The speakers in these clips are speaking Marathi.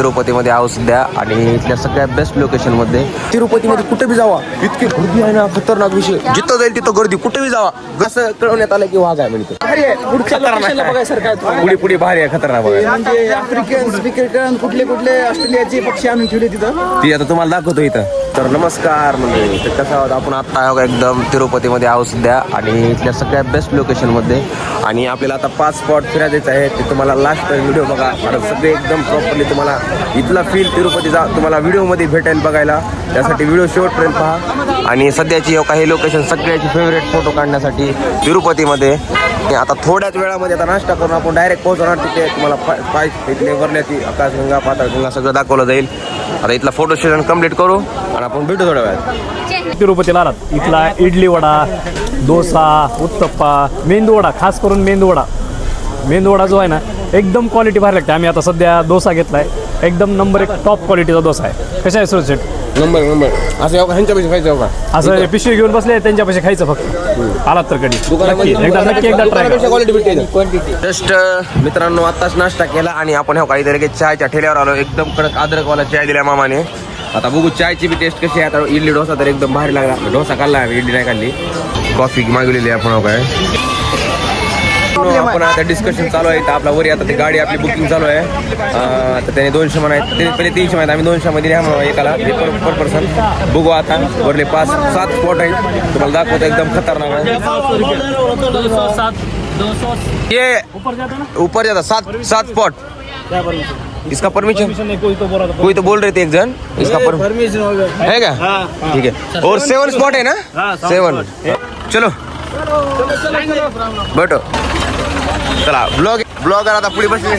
तिरुपतीमध्ये आहोत सध्या आणि इथल्या सगळ्यात बेस्ट लोकेशनमध्ये. तिरुपतीमध्ये कुठे बी जावा इतकी गर्दी आहे ना, खतरनाक विषय. जिथं जाईल तिथं गर्दी, कुठे बी जावा. असं कळवण्यात आलं की वाघ आहे म्हणजे पुढे पुढे भारी आहे, खतरनाक बघायला. म्हणजे आफ्रिकन स्पीकर कुठले कुठले ऑस्ट्रेलियाचे पक्षी आणून ठेवले तिथं, ती आता तुम्हाला दाखवतो इथं. तर नमस्कार म्हणजे तर कसं आहोत आपण आत्ता आहोत एकदम तिरुपतीमध्ये आहोत सध्या आणि इथल्या सगळ्यात बेस्ट लोकेशनमध्ये. आणि आपल्याला आता 5 स्पॉट फिरायचं आहे, ते तुम्हाला लास्ट व्हिडिओ बघा. कारण सगळे एकदम प्रॉपरली तुम्हाला इथला फील तिरुपतीचा तुम्हाला व्हिडिओमध्ये भेटेल बघायला. त्यासाठी व्हिडिओ शेवटपर्यंत पहा. आणि सध्याची काही लोकेशन सगळ्याची फेवरेट फोटो काढण्यासाठी तिरुपतीमध्ये. आता थोड्याच वेळामध्ये आता नाश्ता करून आपण डायरेक्ट पोहोचणार तिथे. तुम्हाला पाय इथले वरण्याची आकाशगंगा पाताळगंगा सगळं दाखवलं जाईल. आता इथला फोटो सेशन कम्प्लीट करू आणि आपण भेटू थोड्या वेळात. तिरुपतीला आलात इथला इडली वडा, डोसा, उत्तप्पा, मेंदू वडा, खास करून मेंदू वडा जो आहे ना एकदम क्वालिटी भारी लागते. आम्ही आता सध्या डोसा घेतलाय, एकदम नंबर 1 टॉप क्वालिटीचा डोसा आहे. कशा आहे सुरज? नंबर असं ह्यांच्यापाशी खायचं का? असं पिशवी घेऊन बसले त्यांच्यापाशी खायचं फक्त. आलात तर कधी नक्की एकदा ट्राय. जस्ट मित्रांनो आत्ताच नाश्ता केला आणि आपण काहीतरी चहाच्या ठेल्यावर आलो. एकदम कडक अद्रकवाला चाय दिला मामाने. आता बघू चायची बी टेस्ट कशी आहे. आता इडली डोसा तर एकदम भारी लागला. डोसा खाल्ला आम्ही, इडली नाही खाल्ली. कॉफी मागवलेली आहे आपण. काय आपण आता डिस्कशन चालू आहे. तर आपला वरी आता ती गाडी आपली बुकिंग चालू आहे. तर त्याने 200 म्हणायत, ते पहिले 300 म्हणायत. आम्ही 200 मध्ये एकाला पर पर्सन. बघू आता वरले 5-7 स्पॉट आहेत, तुम्हाला दाखवतो. एकदम खतरनाक आहे. ये ऊपर जाता 7 स्पॉट. इसका परमिशन कोई तो बोल रहे थे एक जन. इसका परमिशन है क्या? ठीक है. और 7 स्पॉट है ना? 7. चलो बैठो. चला ब्लॉगर आता पुढे बसले.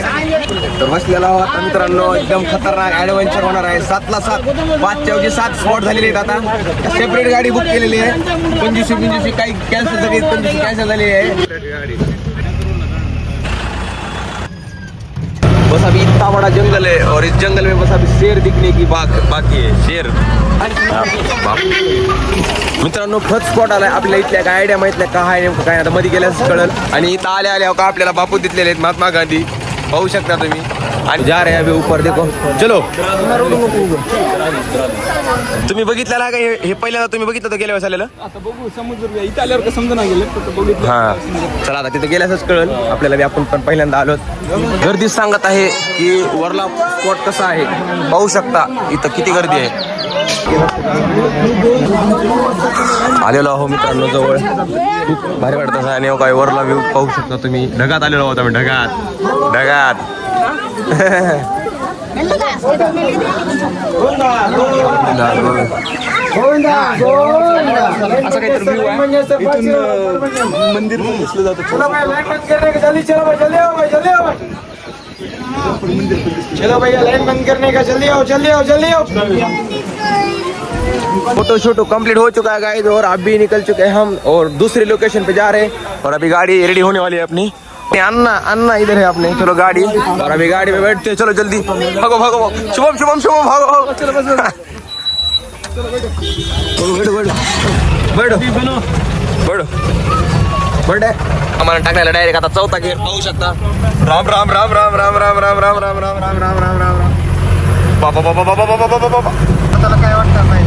तर बसलेला आता मित्रांनो एकदम खतरनाक ॲडव्हेंचर होणार आहे. 7ला 7 5च्या ऐवजी 7 स्पॉट झालेले आहेत. आता सेपरेट गाडी बुक केलेली आहे. 25 काही कॅन्सल झाली, 25 कॅन्सल झाली आहे. बस अभी इतना बड़ा जंगल है और इस जंगल में बस अभी शेर दिखने की बाकी है. शेर मित्रांनो फर्स्ट स्पॉट आलाय. आपल्या इथल्या काय आयडिया माहित नाही का आहे नेमकं काय. आता मध्ये गेल्यास कळल. आणि इथं आल्या का आपल्याला बापू दिसलेले आहेत, महात्मा गांधी पाहू शकता तुम्ही. आणि जा रे अभी ऊपर देखो. चलो तुम्ही बघितलेला का हे पहिल्यांदा तुम्ही बघितलं तर गेल्या वेळेस आलेलं? आता बघू समुद्र इथं आल्यावर समजा नाही गेलं. हा चला आता तिथे गेल्यासच कळल आपल्याला बी. आपण पण पहिल्यांदा आलो. गर्दी सांगत आहे की वरला स्पॉट कसा आहे पाहू शकता. इथं किती गर्दी आहे. आलेलो आहो मित्रांनो जवळ. खूप भारी वाटत असं. आणि काय वरला व्ह्यू पाहू शकता तुम्ही. ढगात आलेलो आहोत आम्ही. ढगात असं काहीतरी व्ह्यू आहे. इथून मंदिर पण दिसलं जातं. चलो भैया लाइन बंद करने का, जल्दी आओ. फोटो शूट कंप्लीट हो चुका है गाइस और अभी निकल चुके हैं हम और दूसरी लोकेशन पे जा रहे हैं. और अभी गाड़ी रेडी होने वाली है अपनी. अन्ना इधर है अपने. चलो गाड़ी. और अभी गाड़ी में बैठते हैं. चलो जल्दी भागो. शुभम भागो. चलो बस बैठो. आम्हाला टाकायला डायरेक्ट आता 4था गेअर पाहू शकता. राम बाबा. काय वाटतं नाही.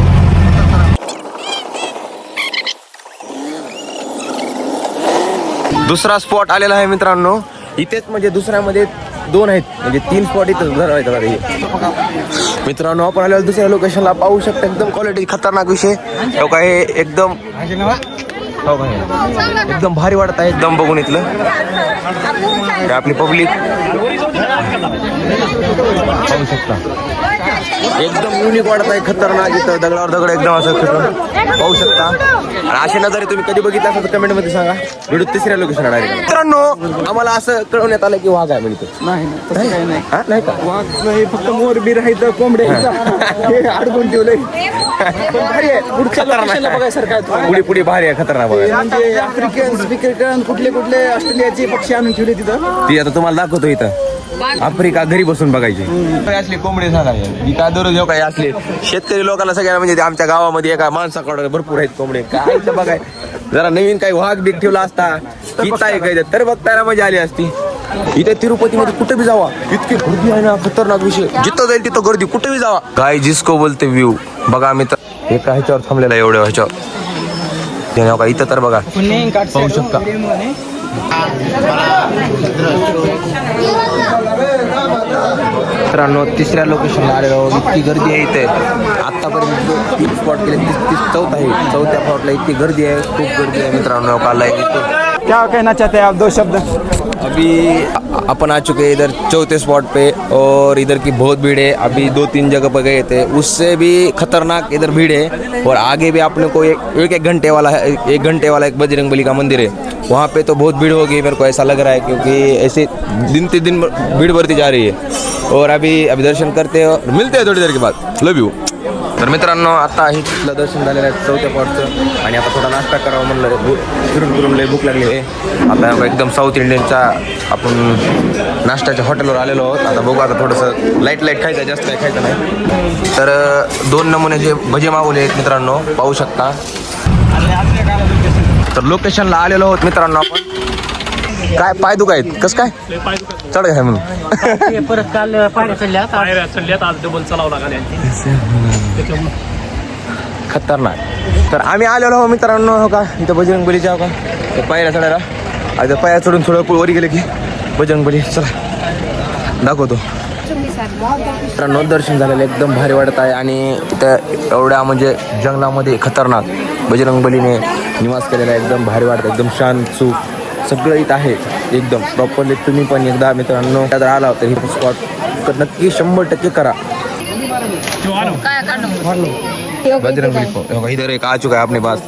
दुसरा स्पॉट आलेला आहे मित्रांनो. इथेच म्हणजे दुसऱ्यामध्ये 2 आहेत, म्हणजे 3 स्पॉट इथं मित्रांनो. आपण आलेलो दुसऱ्या लोकेशनला पाहू शकता. एकदम क्वालिटी खतरनाक विषय. काय एकदम भारी वाटत आहे एकदम बघून इथलं. आपली पब्लिक पाहू शकता. एकदम युनिक वाटत आहे, खतरनाक. इथं दगडावर दगड एकदम असं पाहू शकता. आणि अशी नजरे तुम्ही कधी बघितला असेल तर कमेंट मध्ये सांगा. व्हिडिओ 3ऱ्या लोकेशन डायरेक्ट. मित्रांनो आम्हाला असं कळवण्यात आलं की वाघ आहे म्हणजे. नाही तसं काही नाही. नाही का? वाघ नाही, फक्त मोर बी राहायचं, कोंबड्या अडकून ठेवलंय. भारी आहे. पुढच्या लोकेशनला बघायसारखं पुढे भारी आहे, खतरनाक बघायला. म्हणजे आफ्रिकन स्पीकर कुठले कुठले ऑस्ट्रेलियाचे पक्षी आणून ठेवले तिथं. ती आता तुम्हाला दाखवतो. इथं आफ्रिका घरी बसून बघायची. असले कोंबडे सांगायचे काय दररोज काही असले शेतकरी लोकांना सगळ्यांना म्हणजे आमच्या गावामध्ये एका माणसाकडे भरपूर आहेत कोंबडे. काय बघाय जरा नवीन काही वाघ बीक ठेवला असता की काय तर बघताना मजा आली असती. इथे तिरुपतीमध्ये कुठे बी जावा इतकी गर्दी आहे ना, खतरनाक विषय. जिथं जाईल तिथं गर्दी, कुठे बी जावा. काय जिसको बोलते व्ह्यू बघा मित्र, एका ह्याच्यावर थांबलेला आहे एवढ्या ह्याच्यावर. का इथं तर बघा पाहू शकता. मित्रांनो तिसऱ्या लोकेशनला आलेलो, इतकी गर्दी आहे इथे. आतापर्यंत 3 स्पॉट केले, 34 आहे. चौथ्या स्पॉटला इतकी गर्दी आहे, खूप गर्दी आहे मित्रांनो. काल क्या कहना चाहते हैं आप, 2 शब्द. अभी अपन आ चुके हैं इधर चौथे स्पॉट पे, और इधर की बहुत भीड़ है. अभी 2-3 जगह पर गए थे, उससे भी खतरनाक इधर भीड़ है. और आगे भी आपने को एक घंटे वाला है, 1 घंटे वाला एक बजरंगबली का मंदिर है, वहाँ पे तो बहुत भीड़ होगी मेरे को ऐसा लग रहा है, क्योंकि ऐसे दिन ते दिन भीड़ बढ़ती जा रही है. और अभी दर्शन करते हैं और मिलते हैं थोड़ी देर के बाद. लव यू. तर मित्रांनो आता हे तिथलं दर्शन झालेलं आहे चौथ्या पॉटचं, आणि आता थोडा नाश्ता करावं म्हणलं. फिरून लय भूक लागली आहे. आता एकदम साऊथ इंडियनच्या आपण नाश्त्याच्या हॉटेलवर आलेलो आहोत. आता बघू, आता थोडंसं लाईट खायचं, जास्त काही खायचं नाही. तर 2 नमुन्याचे भजे मागवले आहेत मित्रांनो, पाहू शकता. तर लोकेशनला आलेलो आहोत मित्रांनो आपण. काय पाय दुखायत, कसं काय चढ आहे म्हणून परत काल पायऱ्या चढल्यात आज डबल चलावं लागले. खतरनाक. तर आम्ही आलेलो आहोत मित्रांनो. हो का इथं बजरंगबलीच्या हो का तर पायऱ्या चढायला. आता पायऱ्या चढून थोडं वर गेले की बजरंगबली. चला दाखवतो मित्रांनो. दर्शन झालेलं एकदम भारी वाटत आहे, आणि तिथं एवढ्या म्हणजे जंगलामध्ये खतरनाक बजरंगबलीने निवास केलेला आहे. एकदम भारी वाटतं, एकदम शांत सुख सगळं इथं आहे एकदम प्रॉपरली. तुम्ही पण एकदा मित्रांनो जर आला तर हे स्पॉट तर नक्की 100% करा. बजरंगबली को इधर एक आ चुका है अपने पास.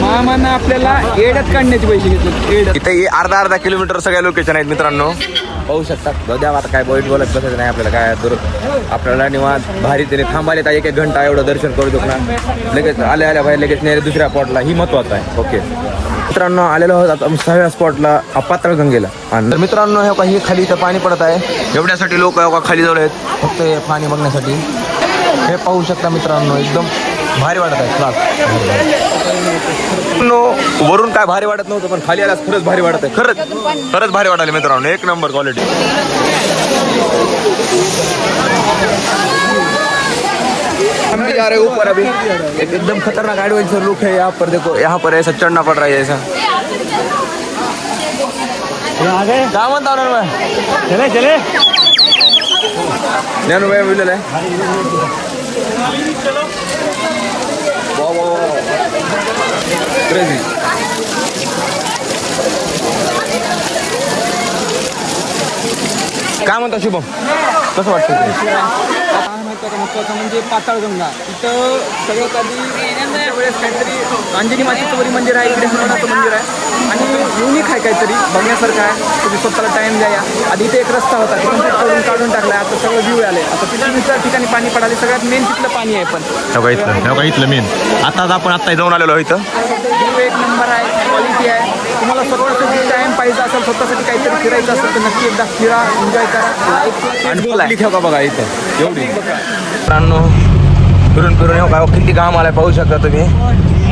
मामानं आपल्याला एड्यात काढण्याचे पैसे घेतले. इथे अर्धा किलोमीटर सगळ्या लोकेशन आहेत मित्रांनो, पाहू शकता. द्या आता काय वाईट बोलत बसायचं नाही आपल्याला. काय दूर आपल्याला निवांत भारी त्याने थांबायला तर 1-1 घंटा एवढं दर्शन करू देऊ ना. लगेच आल्या बाहेर लगेच नाही दुसऱ्या स्पॉटला, ही महत्वाचं आहे. ओके मित्रांनो आलेलो आहोत आता 6व्या स्पॉटला पाताळगंगेला. आणि तर मित्रांनो हे काही खाली इथं पाणी पडत आहे, एवढ्यासाठी लोक खाली जवळ आहेत फक्त हे पाणी बघण्यासाठी. हे पाहू शकता मित्रांनो, एकदम भारी वाटत आहे क्लास. वरून काय भारी वाटत नव्हतं, पण खाली आल्यास खरंच भारी वाटत आहे. खरंच भारी वाटायला मित्रांनो, 1 नंबर क्वालिटी. हम भी जा रहे हैं ऊपर. अभी एकदम खतरनाक एडवेंचर लुक है यहाँ पर. देखो यहाँ पर ऐसा चढ़ना पड़ रहा है ऐसा. क्या म्हणता चले नैनो वेळ मिळलेला आहे. क्रेझी. काय म्हणता शुभम, कसं वाटतं? माहिती का महत्वाचं म्हणजे पाताळगंगा. इथं सगळ्यात आधी वेळेस काहीतरी अंजनी मातेचं वरी मंदिर आहे, इकडे हनुमानाचं मंदिर आहे, आणि युनिक आहे काहीतरी बघण्यासारखं आहे. तुम्ही स्वतःला टाईम द्या. आधी इथे एक रस्ता होता, तिथून काढून टाकला. आता सगळं व्ह्यू आले. आता तिथून दुसऱ्या ठिकाणी पाणी पडाले. सगळ्यात मेन तिथलं पाणी आहे. पण इथलं मेन आता जाऊन आलेलो आहे. इथं व्ह्यू 1 नंबर आहे, क्वालिटी आहे. तुम्हाला सर्वांसाठी टाईम पाहिजे असेल, स्वतःसाठी काहीतरी फिरायचं असेल तर नक्की एकदा फिरा, एन्जॉय करा. आणि पब्लिक आहे का बघा इथं एवढी. मित्रांनो फिरून हो का किती घाम आलाय पाहू शकता तुम्ही.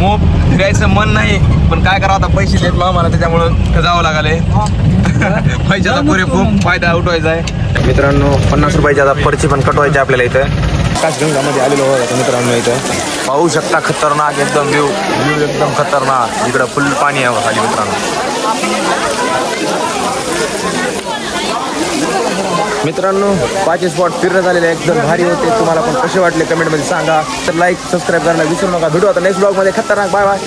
मोप फिरायचं मन नाही, पण काय करा आता, पैसे देत आम्हाला त्याच्यामुळं जावं लागले. पैशाचा पुरेपूर फायदा उठवायचा आहे मित्रांनो. 50 रुपयाची आता पर्ची पण कटवायची आपल्याला इथं. आकाशगंगामध्ये आलेलो आहोत मित्रांनो. इथं पाहू शकता खतरनाक एकदम व्ह्यू एकदम खतरनाक. इकडं फुल पाणी आहे खाली मित्रांनो 5 स्पॉट फिरणं झालेले एकदम भारी होते. तुम्हाला पण कसे वाटले कमेंटमध्ये सांगा. तर लाईक सबस्क्राईब करायला विसरू नका. भेटू आता नेक्स्ट ब्लॉगमध्ये. खतरनाक. Bye bye.